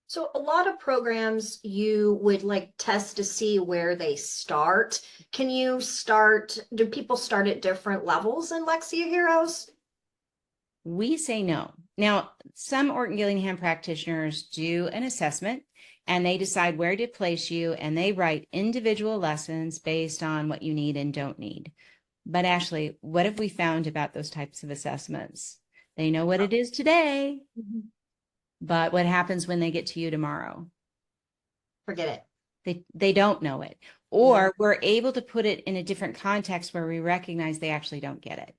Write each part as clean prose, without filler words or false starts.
So a lot of programs you would like test to see where they start. Do people start at different levels in Lexia Heroes? We say no. Now, some Orton Gillingham practitioners do an assessment and they decide where to place you and they write individual lessons based on what you need and don't need. But Ashley, what have we found about those types of assessments? They know what it is today, Mhm. but what happens when they get to you tomorrow? Forget it. They don't know it. No. Or we're able to put it in a different context where we recognize they actually don't get it.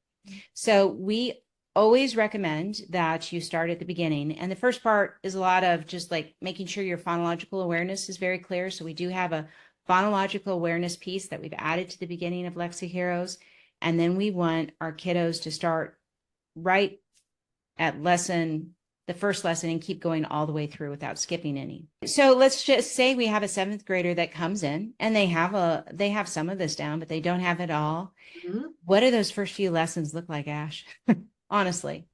So we always recommend that you start at the beginning. And the first part is a lot of just like making sure your phonological awareness is very clear. So we do have a phonological awareness piece that we've added to the beginning of Lexi Heroes. And then we want our kiddos to start right at the first lesson and keep going all the way through without skipping any. So let's just say we have a seventh grader that comes in and they have some of this down, but they don't have it all. Mhm. What do those first few lessons look like, Ash? Honestly.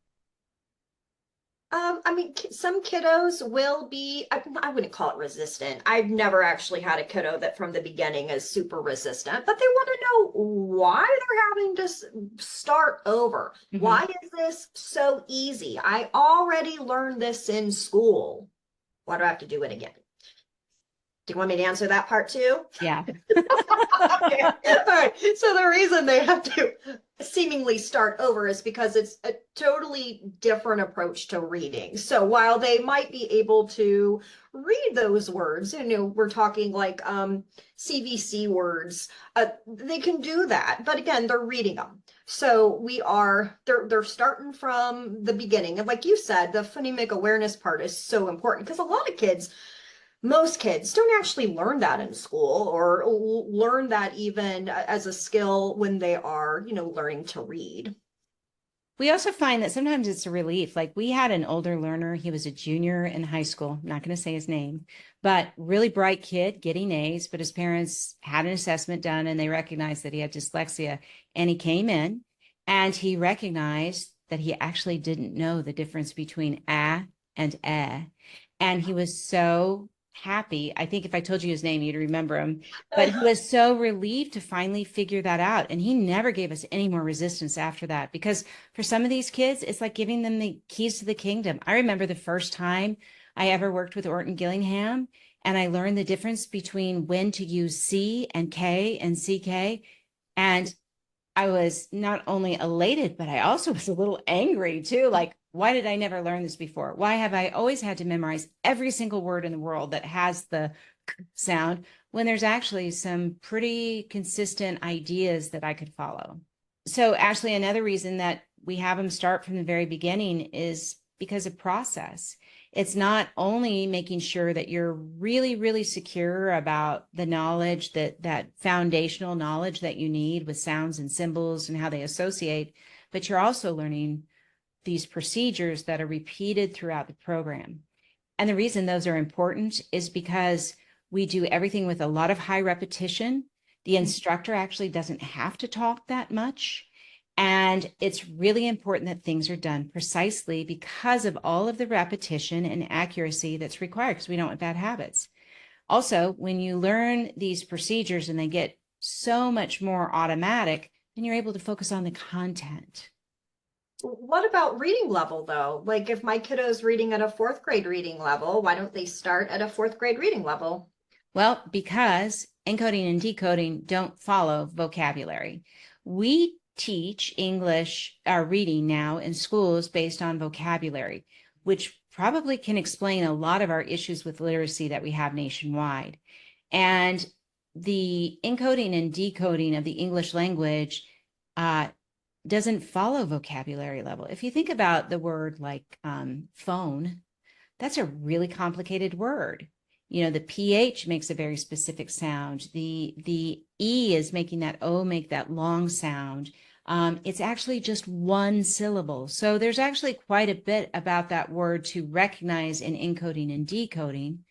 I mean, some kiddos will be, I wouldn't call it resistant. I've never actually had a kiddo that from the beginning is super resistant, but they want to know why they're having to start over. Mm-hmm. Why is this so easy? I already learned this in school. Why do I have to do it again? Do you want me to answer that part too? Yeah. Okay. All right. So the reason they have to seemingly start over is because it's a totally different approach to reading. So while they might be able to read those words, we're talking like CVC words, they can do that. But again, they're reading them. So they're starting from the beginning. And like you said, the phonemic awareness part is so important because a lot of kids, most kids don't actually learn that in school or learn that even as a skill when they are, learning to read. We also find that sometimes it's a relief. Like we had an older learner, he was a junior in high school, I'm not going to say his name, but really bright kid getting A's, but his parents had an assessment done and they recognized that he had dyslexia. And he came in and he recognized that he actually didn't know the difference between and eh. And he was so happy. I think if I told you his name, you'd remember him. But he was so relieved to finally figure that out. And he never gave us any more resistance after that because for some of these kids, it's like giving them the keys to the kingdom. I remember the first time I ever worked with Orton Gillingham and I learned the difference between when to use C and K and CK. And I was not only elated, but I also was a little angry too. Like, why did I never learn this before? Why have I always had to memorize every single word in the world that has the sound when there's actually some pretty consistent ideas that I could follow? So, Ashley, another reason that we have them start from the very beginning is because of process. It's not only making sure that you're really, really secure about the knowledge that foundational knowledge that you need with sounds and symbols and how they associate, but you're also learning these procedures that are repeated throughout the program. And the reason those are important is because we do everything with a lot of high repetition. The instructor actually doesn't have to talk that much. And it's really important that things are done precisely because of all of the repetition and accuracy that's required because we don't want bad habits. Also, when you learn these procedures and they get so much more automatic, then you're able to focus on the content. What about reading level though? Like if my kiddo's reading at a fourth grade reading level, why don't they start at a fourth grade reading level? Well, because encoding and decoding don't follow vocabulary. We teach English reading now in schools based on vocabulary, which probably can explain a lot of our issues with literacy that we have nationwide. And the encoding and decoding of the English language uh, doesn't follow vocabulary level. If you think about the word like phone, that's a really complicated word. You know, the PH makes a very specific sound. The E is making that O make that long sound. It's actually just one syllable. So there's actually quite a bit about that word to recognize in encoding and decoding,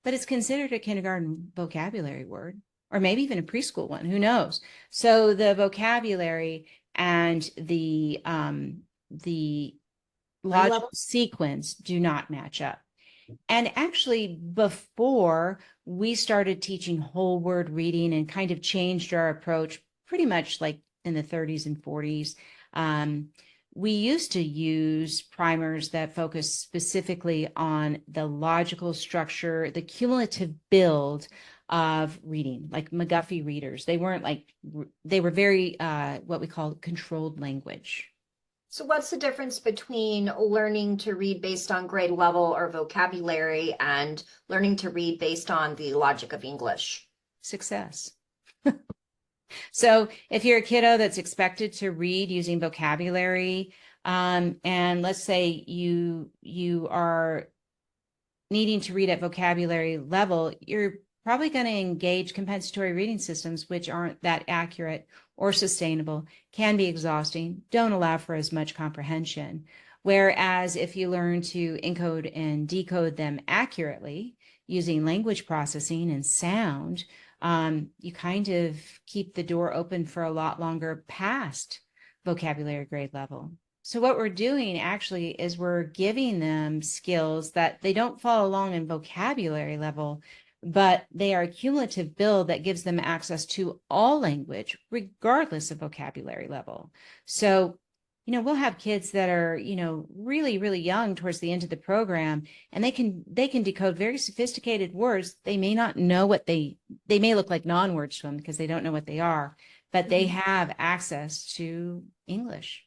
but it's considered a kindergarten vocabulary word, or maybe even a preschool one, who knows? So the vocabulary and the Grade logical level? sequence do not match up. And actually, before we started teaching whole word reading and kind of changed our approach pretty much like in the 30s and 40s, we used to use primers that focus specifically on the logical structure, the cumulative build of reading, like McGuffey readers. They weren't like, they were very what we call controlled language. So what's the difference between learning to read based on grade level or vocabulary and learning to read based on the logic of English? Success. So if you're a kiddo that's expected to read using vocabulary, and let's say you are needing to read at vocabulary level, you're probably going to engage compensatory reading systems, which aren't that accurate or sustainable, can be exhausting, don't allow for as much comprehension. Whereas if you learn to encode and decode them accurately using language processing and sound, you kind of keep the door open for a lot longer past vocabulary grade level. So what we're doing actually is we're giving them skills that they don't fall along in vocabulary level, but they are a cumulative build that gives them access to all language, regardless of vocabulary level. So, we'll have kids that are, really, really young towards the end of the program, and they can decode very sophisticated words. They may not know what they may look like non-words to them because they don't know what they are, but they have access to English.